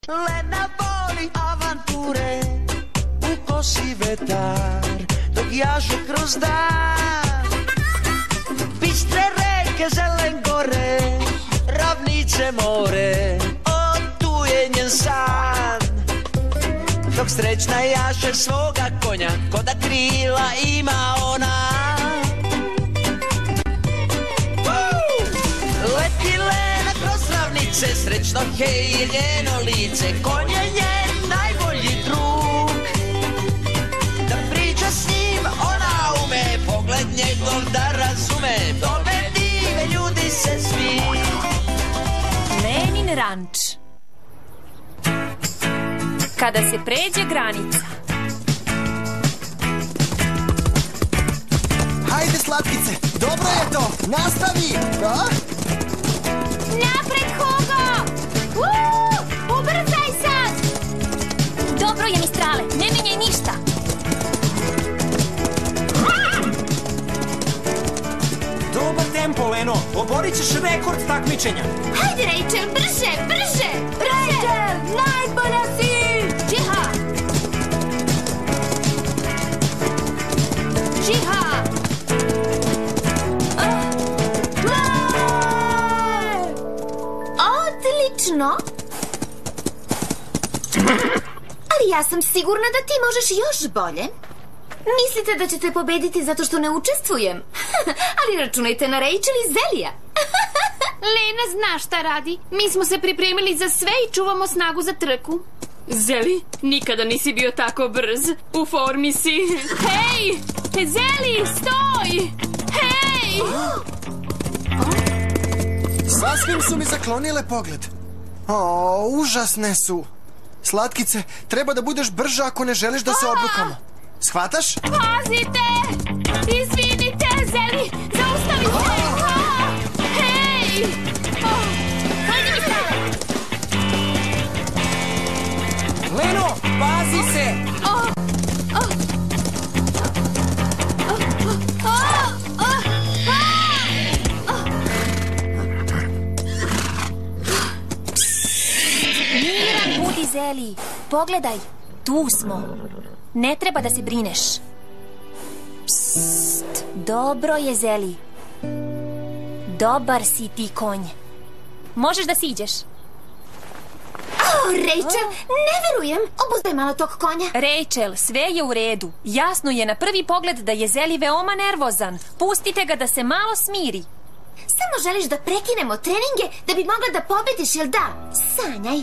Lena voli avanture, u kosi vetar, dok jaše kroz dan. Bistre reke, zelen gore, ravnice more, o tu je njen san. Dok srećna jaše svoga konja, ko da krila ima ona. Leti Lena kroz ravnice, srećno hej je njeno lice, konj je njen najbolji drug. Da priča s njim ona ume, pogled njegov da razume, dovedi ljudi se svi. Lenin ranč. Kada se pređe granica. Hajde, slatkice, dobro je to, nastavi! Napred, Hugo! Ubrzaj sad! Dobro je, Mistrale, ne menjaj ništa. Dobar tempo, Leno, oborit ćeš rekord takmičenja. Hajde, Rachel, brže, brže! Rachel, najbolja si! Džiha! Džiha! Odlično! Ali ja sam sigurna da ti možeš još bolje. Mislite da ćete pobediti zato što ne učestvujem? Ali računajte na Rachel i Zelija. Lena zna šta radi. Mi smo se pripremili za sve i čuvamo snagu za trku. Zeli, nikada nisi bio tako brz. U formi si. Hej! Zeli, stoj! Hej! Sasvim su mi zaklonile pogled. O, užasne su. Slatkice, treba da budeš brža ako ne želiš da se obrukamo. Shvataš? Pazite! Izvinite, Zeli! Zaustavite! Hej! Hajde mi stava! Leno, pazi se! Miran budi, Zeli. Pogledaj, tu smo. Ne treba da se brineš. Psst, dobro je, Zeli. Dobar si ti, konj. Možeš da siđeš. Rachel, ne verujem. Obuzdaj malo tog konja. Rachel, sve je u redu. Jasno je na prvi pogled da je Zeli veoma nervozan. Pustite ga da se malo smiri. Samo želiš da prekinemo treninge da bi mogla da pobediš, jel da? Sanjaj.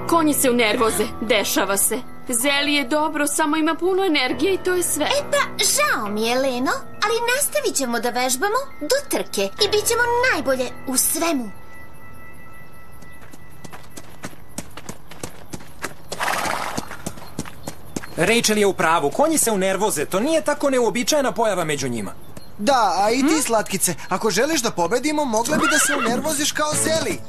Konji se unervoze, dešava se. Zeli je dobro, samo ima puno energije i to je sve. E pa, žao mi je, Leno, ali nastavit ćemo da vežbamo do trke i bit ćemo najbolje u svemu. Rachel je u pravu, konji se unervoze, to nije tako neuobičajena pojava među njima. Da, a i ti, slatkice, ako želiš da pobedimo, mogla bi da se unervoziš kao Zeli.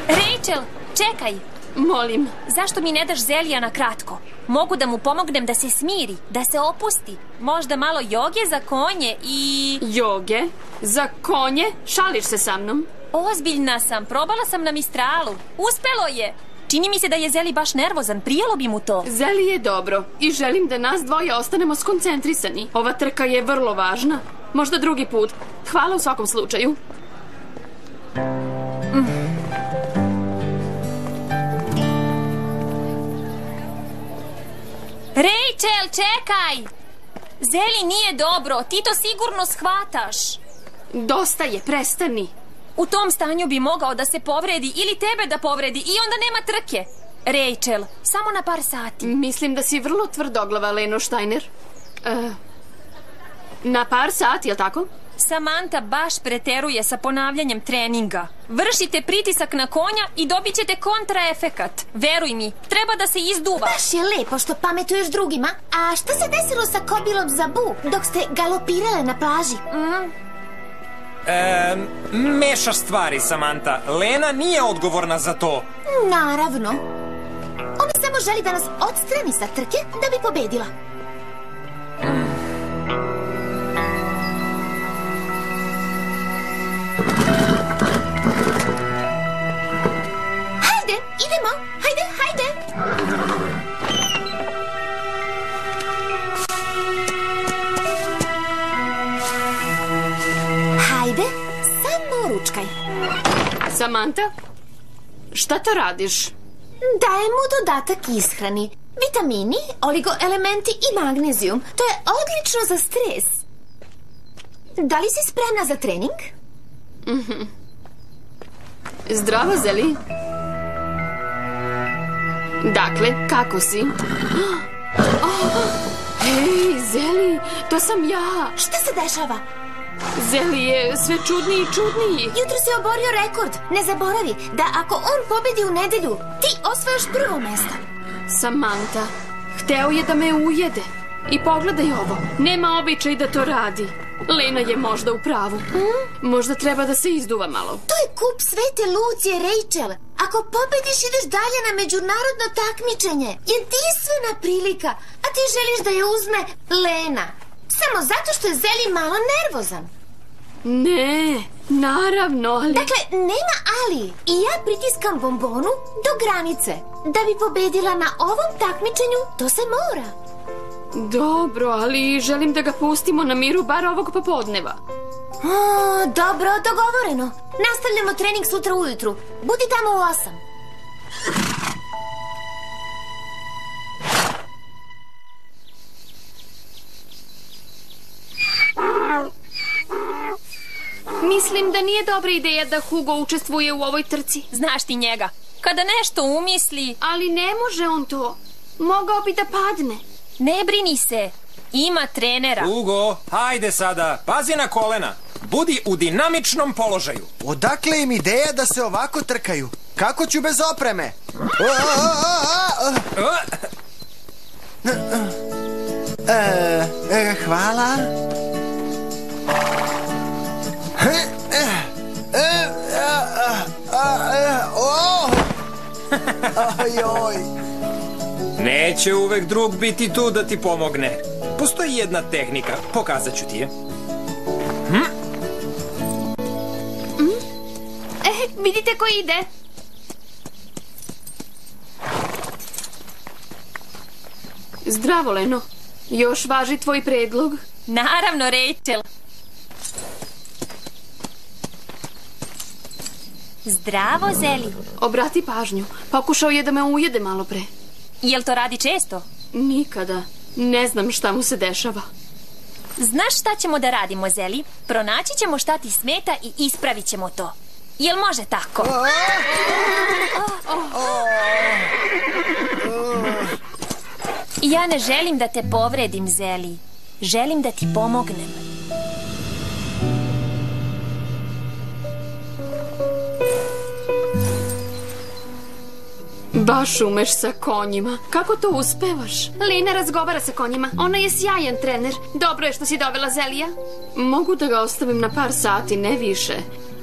Rachel, čekaj. Molim. Zašto mi ne daš Zelija na kratko? Mogu da mu pomognem da se smiri, da se opusti. Možda malo joge za konje i... Joge? Za konje? Šališ se sa mnom? Ozbiljna sam, probala sam na Mistralu. Uspelo je. Čini mi se da je Zeli baš nervozan, prijelo bi mu to. Zeli je dobro i želim da nas dvoje ostanemo skoncentrisani. Ova trka je vrlo važna. Možda drugi put. Hvala u svakom slučaju. Rachel, čekaj! Zeli nije dobro, ti to sigurno shvataš. Dosta je, prestani. U tom stanju bi mogao da se povredi ili tebe da povredi i onda nema trke. Rachel, samo na par sati. Mislim da si vrlo tvrdoglava, Leno Steiner. Na par sati, je li tako? Samantha baš preteruje sa ponavljanjem treninga. Vršite pritisak na konja i dobit ćete kontraefekat. Veruj mi, treba da se izduva. Baš je lepo što pametuješ drugima. A šta se desilo sa kobilom Zabu dok ste galopirale na plaži? Mešaš stvari, Samantha. Lena nije odgovorna za to. Naravno. Ona samo želi da nas odstrani sa trke da bi pobedila. Hajde, idemo. Hajde, hajde. Hajde, samo ručkaj. Samantha, šta to radiš? Dajem mu dodatak ishrani. Vitamini, oligoelementi i magnezijum. To je odlično za stres. Da li si spremna za trening? Zdravo, Zeli. Dakle, kako si? Hej, Zeli, to sam ja. Šta se dešava? Zeli je sve čudniji i čudniji. Jutro si oborio rekord. Ne zaboravi da ako on pobedi u nedelju, ti osvajaš prvo mesto. Samantha, hteo je da me ujede. I pogledaj ovo, nema običaj da to radi. Lena je možda u pravu. Možda treba da se izduva malo. To je kup Svete Lucije, Rachel. Ako pobediš, ideš dalje na međunarodno takmičenje. Jedinstvena prilika. A ti želiš da je uzme Lena. Samo zato što je Zeli malo nervozan. Ne, naravno, ali... Dakle, nema ali. I ja pritiskam bombonu do granice. Da bi pobedila na ovom takmičenju, to se mora. Dobro, ali želim da ga pustimo na miru bar ovog popodneva. Dobro, dogovoreno. Nastavljamo trening sutra ujutru. Budi tamo u 8. Mislim da nije dobra ideja da Hugo učestvuje u ovoj trci. Znaš ti njega, kada nešto umisli... Ali ne može on to. Mogao bi da padne. Ne brini se, ima trenera. Hugo, hajde sada, pazi na kolena. Budi u dinamičnom položaju. Odakle im ideja da se ovako trkaju? Kako ću bez opreme? Hvala. Neće uvek drug biti tu da ti pomogne. Postoji jedna tehnika, pokazat ću ti je. Vidite ko ide. Zdravo, Leno. Još važi tvoj predlog? Naravno, Rachel. Zdravo, Zeli. Obrati pažnju. Pokušao je da me ujede malo pre. Jel to radi često? Nikada. Ne znam šta mu se dešava. Znaš šta ćemo da radimo, Zeli? Pronaći ćemo šta ti smeta i ispravit ćemo to. Jel može tako? Ja ne želim da te povredim, Zeli. Želim da ti pomognem. Baš umeš sa konjima. Kako to uspevaš? Lena razgovara sa konjima. Ona je sjajan trener. Dobro je što si dovela Zelija. Mogu da ga ostavim na par sati, ne više.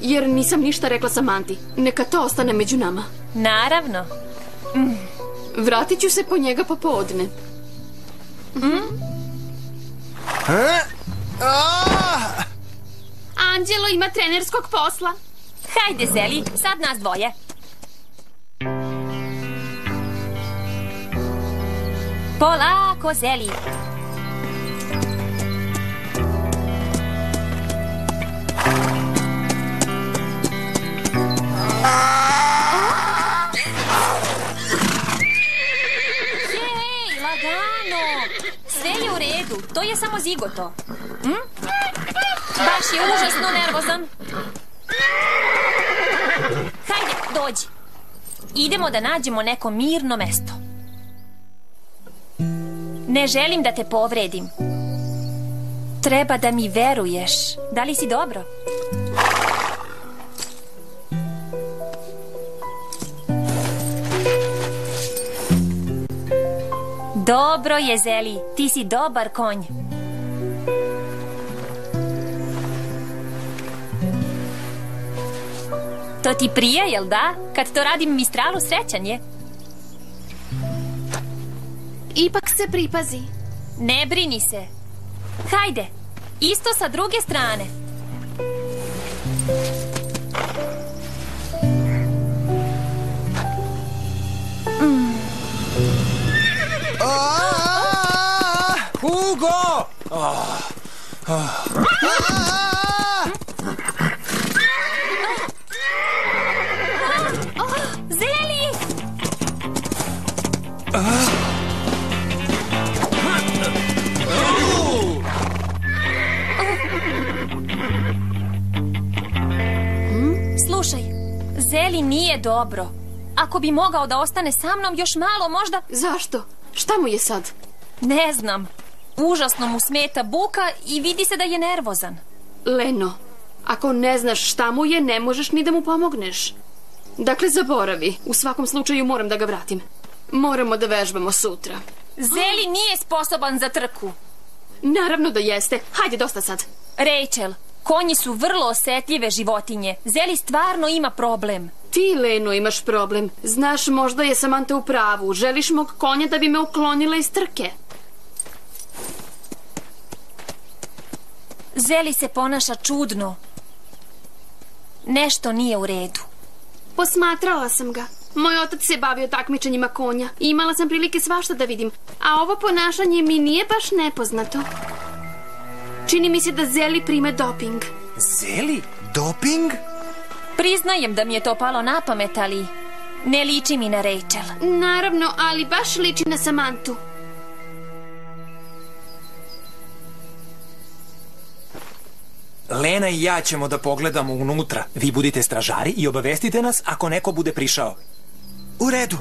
Jer nisam ništa rekla Samanti. Neka to ostane među nama. Naravno. Vratit ću se po njega popodne. Anđelo ima trenerskog posla. Hajde, Zeli, sad nas dvoje. Polako, Zeli. Hej, lagano. Sve je u redu, to je samo zigoto. Baš je užasno nervozan. Hajde, dođi. Idemo da nađemo neko mirno mesto. Ne želim da te povredim. Treba da mi veruješ. Da li si dobro? Dobro je, Zeli. Ti si dobar konj. To ti prija, jel da? Kad to radim Mistralu, srećan je. se pripazi. Ne brini se. Hajde, isto sa druge strane. Hugo! Zeli! Slušaj, Zeli nije dobro. Ako bi mogao da ostane sa mnom još malo, možda... Zašto? Šta mu je sad? Ne znam. Užasno mu smeta buka i vidi se da je nervozan. Leno, ako ne znaš šta mu je, ne možeš ni da mu pomogneš. Dakle, zaboravi. U svakom slučaju moram da ga vratim. Moramo da vežbamo sutra. Zeli nije sposoban za trku. Naravno da jeste. Hajde, dosta sad. Rachel, konji su vrlo osetljive životinje. Zeli stvarno ima problem. Ti, Leno, imaš problem. Znaš, možda je Samantha u pravu. Želiš mog konja da bi me uklonila iz trke. Zeli se ponaša čudno. Nešto nije u redu. Posmatrala sam ga. Moj otac se bavio takmičenjima konja i imala sam prilike svašta da vidim. A ovo ponašanje mi nije baš nepoznato. Čini mi se da Zeli prima doping. Zeli? Doping? Priznajem da mi je to palo na pamet, ali ne liči mi na Rachel. Naravno, ali baš liči na Samanthu. Lena i ja ćemo da pogledamo unutra. Vi budite stražari i obavestite nas ako neko bude prišao. U redu.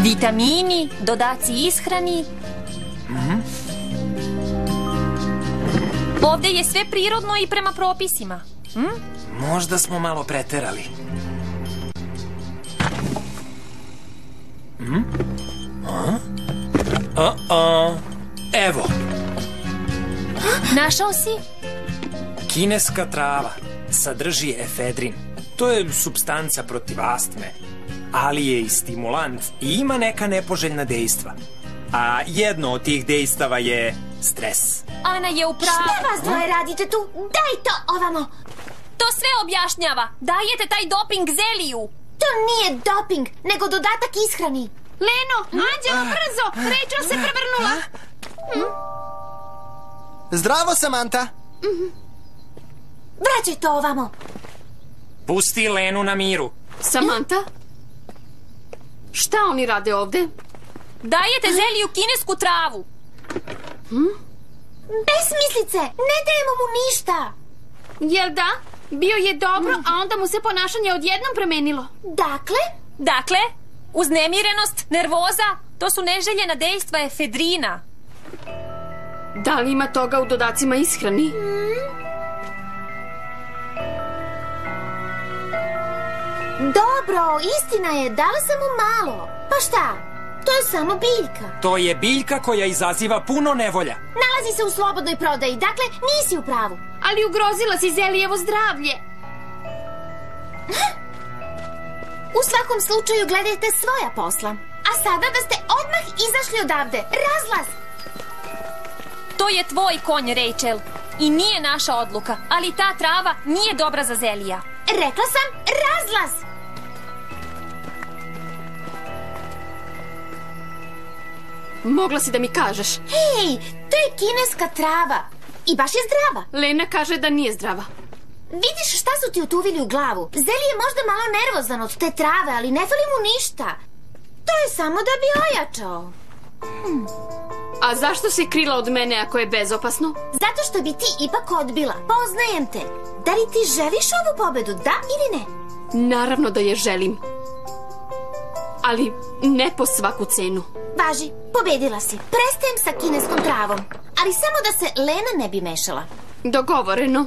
Vitamini, dodaci ishrani. Ovde je sve prirodno i prema propisima. Možda smo malo preterali. Evo, Našao si? kineska trava sadrži efedrin. To je supstanca protiv astme, ali je i stimulant i ima neka nepoželjna dejstva. A jedno od tih dejstava je stres. Ana je u pravu. Šta vas dvoje radite tu? Daj to ovamo! To sve objašnjava. Dajete taj doping Zeliju. To nije doping, nego dodatak ishrani. Leno, Anđelo, brzo! Rachel se prevrnula. Zdravo, Samantha. Vraćaj to ovamo. Pusti Lenu na miru. Samantha? Šta oni rade ovde? Dajete Zeliju kinesku travu. Besmislice, ne dajemo mu ništa. Jel da? Bio je dobro, a onda mu se ponašanje odjednom promenilo. Dakle, Uznemirenost, nervoza, to su neželjena dejstva efedrina. Da li ima toga u dodacima ishrani? dobro, istina je, dala sam mu malo. Pa šta? To je samo biljka. To je biljka koja izaziva puno nevolja. Nalazi se u slobodnoj prodaji, dakle nisi u pravu. Ali ugrozila si Zelijevo zdravlje. U svakom slučaju gledajte svoja posla. A sada da ste odmah izašli odavde. Razlaz! To je tvoj konj, Rachel. I nije naša odluka, ali ta trava nije dobra za Zelija. Rekla sam razlaz! Mogla si da mi kažeš. Hej, to je kineska trava. I baš je zdrava. Lena kaže da nije zdrava. Vidiš šta su ti utuvili u glavu? Zeli je možda malo nervozan od te trave, ali ne fali mu ništa. To je samo da bi ojačao. A zašto si krila od mene ako je bezopasno? Zato što bi ti ipak odbila. Poznajem te. Da li ti želiš ovu pobedu, da ili ne? Naravno da je želim. Ali ne po svaku cenu. Važi, pobedila si. Prestajem sa kineskom travom. Ali samo da se Lena ne bi mešala. Dogovoreno.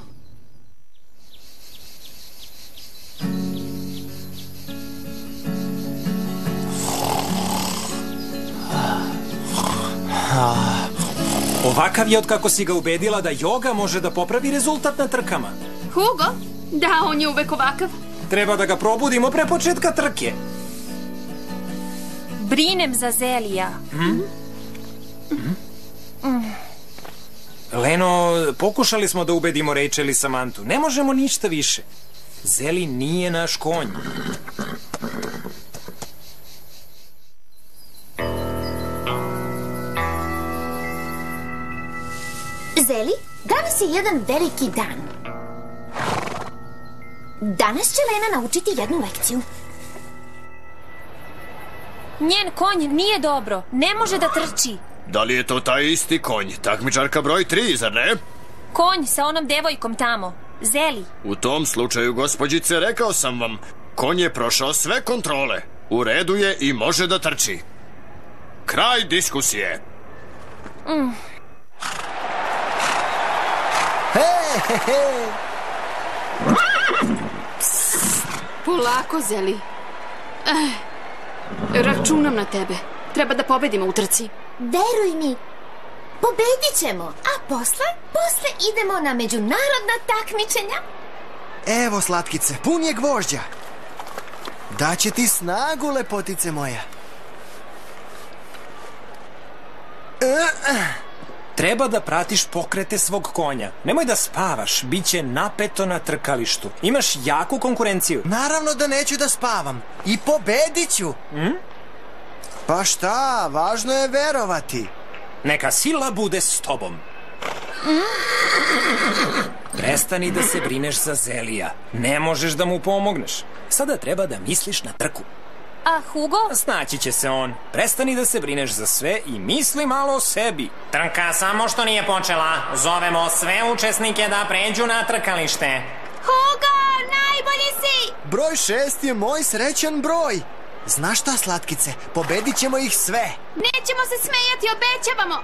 Ovakav je od kako si ga ubedila da joga može da popravi rezultat na trkama. Hugo? Da, on je uvek ovakav. Treba da ga probudimo pre početka trke. Brinem za Zelija. Leno, pokušali smo da ubedimo Rachel i Samantu. Ne možemo ništa više. Zeli nije naš konj. Zeli, danas je jedan veliki dan. Danas će Lena naučiti jednu lekciju. Njen konj nije dobro. Ne može da trči. Da li je to taj isti konj? Takmičarka broj 3, zar ne? Konj sa onom devojkom tamo. Zeli. U tom slučaju, gospođice, rekao sam vam, konj je prošao sve kontrole. U redu je i može da trči. Kraj diskusije. Polako, Zeli. Računam na tebe. Treba da pobedimo u trci. Veruj mi, pobedit ćemo. A posle idemo na međunarodna takmičenja. Evo, slatkice, pun je gvožđa. Daće ti snagu, lepotice moja. Treba da pratiš pokrete svog konja. Nemoj da spavaš, bit će napeto na trkalištu. Imaš jaku konkurenciju. Naravno da neću da spavam. I pobedit ću. Pa šta, važno je verovati. Neka sila bude s tobom. Prestani da se brineš za Zelija. Ne možeš da mu pomogneš. Sada treba da misliš na trku. A Hugo? Snaći će se on. Prestani da se brineš za sve i misli malo o sebi. Trka samo što nije počela. Zovemo sve učesnike da pređu na trkalište. Hugo, najbolji si! Broj 6 je moj srećan broj. Znaš šta, slatkice, pobedit ćemo ih sve. Nećemo se smejati, obećavamo.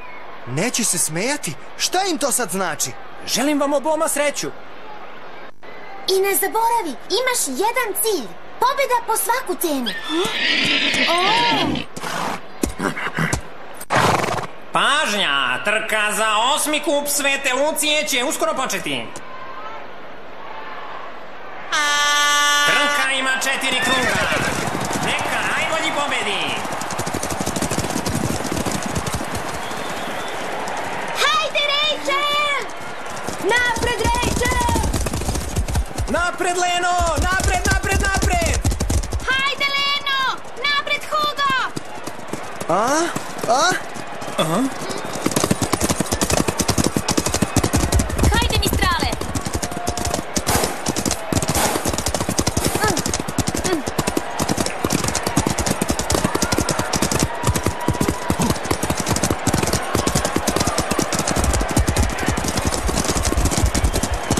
Neće se smejati? Šta im to sad znači? Želim vam oboma sreću. I ne zaboravi, imaš jedan cilj. Pobjeda po svaku cenu. Pažnja, trka za 8. kup Svete Lucije će uskoro početi. Trka ima 4 kruga. Neka najbolji pobedi. Hajde, Rachel! Napred, Rachel! Napred, Leno! Napred, napred, napred! Hajde, Leno! Napred, Hugo! Hajde, Mistrale!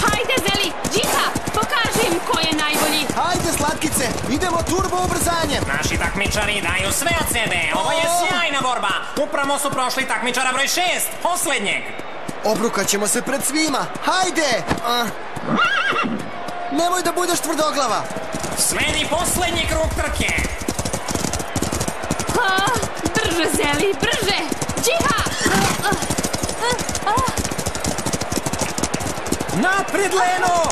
Hajde, Zeli! Džiha! Pokaži im ko je najbolji! Hajde, slatkice, idemo turbo ubrzanjem. Naši takmičari daju sve od sebe. Ovo je sjajna borba. Upravo su prošli takmičara broj 6, poslednjeg. Obrukat ćemo se pred svima. Hajde! Nemoj da budeš tvrdoglava. Sledi poslednji krug trke. Brže, Zeli, brže! Džiha! Napred, Leno!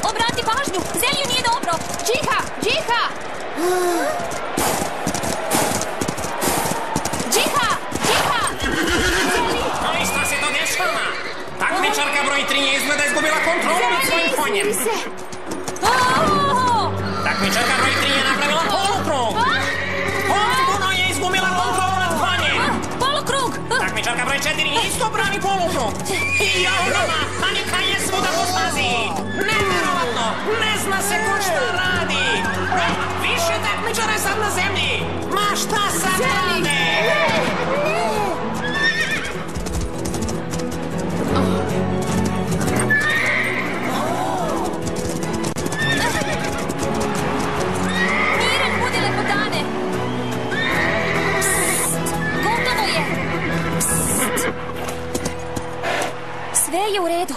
Obrati pažnju! Zeliju nije dobro! Džiha! Džiha! Džiha! Džiha! Ali šta se to dešava? Takmičarka broj 3 je izgleda izgubila kontrolu nad svojim konjem. Takmičarka broj 3 je napravila polukrug. Potpuno je izgubila kontrolu nad konjem. Polukrug! Takmičarka broj 4 isto pravi polukrug. I ona, panika je svuda po stazi. Neverovatno, ne zna se ko šta radi. Više takmičara je sad na zemlji. Ma šta sad rade? Miran, budi lepotane! Psst! Gotovo je! Psst! Sve je u redu.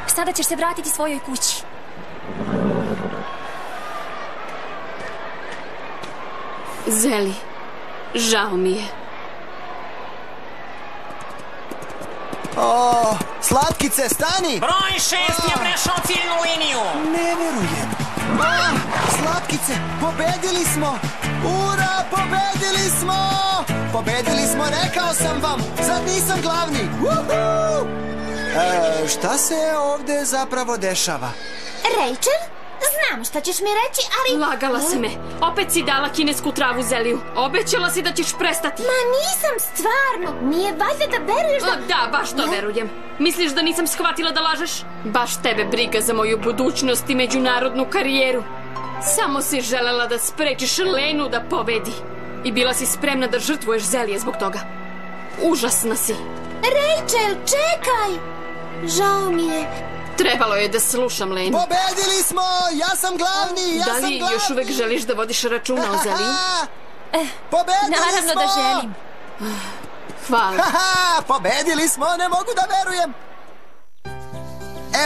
Sada ćeš se vratiti svojoj kući. Zeli, Žao mi je. O, Slatkice, stani! Broj 6 je prešao ciljnu liniju. Ne verujem. Slatkice, pobedili smo! Ura, pobedili smo! Pobedili smo, rekao sam vam! Sad nisam glavni! Šta se ovde zapravo dešava? Rachel, znam šta ćeš mi reći, ali... Lagala si me. Opet si dala kinesku travu Zeliju. Obećala si da ćeš prestati. Ma nisam, stvarno. Nije valjda da veruješ da... Da, baš to verujem. Misliš da nisam shvatila da lažeš? Baš tebe briga za moju budućnost i međunarodnu karijeru. Samo si želela da sprečiš Lenu da pobedi. I bila si spremna da žrtvuješ Zelije zbog toga. Užasna si. Rachel, čekaj! Žao mi je. Trebalo je da slušam Lenu. Pobedili smo! Ja sam glavni! Ja sam glavni! Da li još uvek želiš da vodiš računa o Zeliji? Pobedili Naravno smo! da želim. Hvala. Pobedili smo, ne mogu da verujem!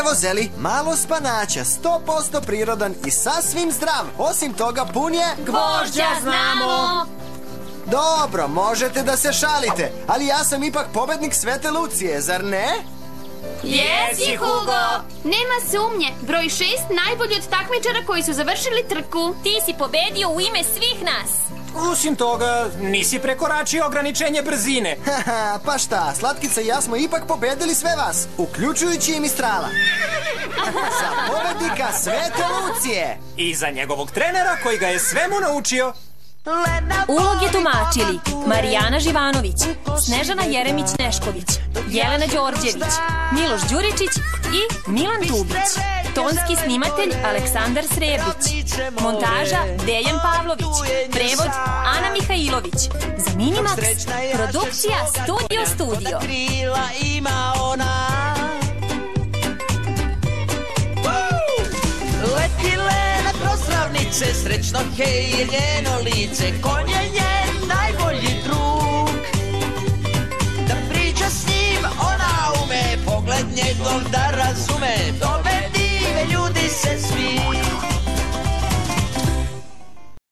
Evo, Zeli, malo spanaća, 100% prirodan i sasvim zdrav. Osim toga, pun je... Gvožđa znamo! Dobro, možete da se šalite, ali ja sam ipak pobednik Svete Lucije, zar ne? Jesi, Hugo! Nema sumnje. Broj 6 najbolji od takmičara koji su završili trku. Ti si pobedio u ime svih nas. Osim toga, nisi prekoračio ograničenje brzine. Pa šta, Slatkica i ja smo ipak pobedili sve vas, uključujući i Mistrala. Za pobednika Svete Lucije. I za njegovog trenera koji ga je svemu naučio. Uloge tumačili Marijana Živanović, Snežana Jeremić-Nešković, Jelena Đorđević, Miloš Đuričić i Milan Tubić. Tonski snimatelj Aleksandar Srebrić. Montaža Dejan Pavlović. Prevod Ana Mihajlović. Za Minimax produkcija Studio. Leti Lena kroz ravnice, srećno hej je njeno lice, konj je njen najbolji drug. Da priča s njim ona ume, pogled njegov da razume.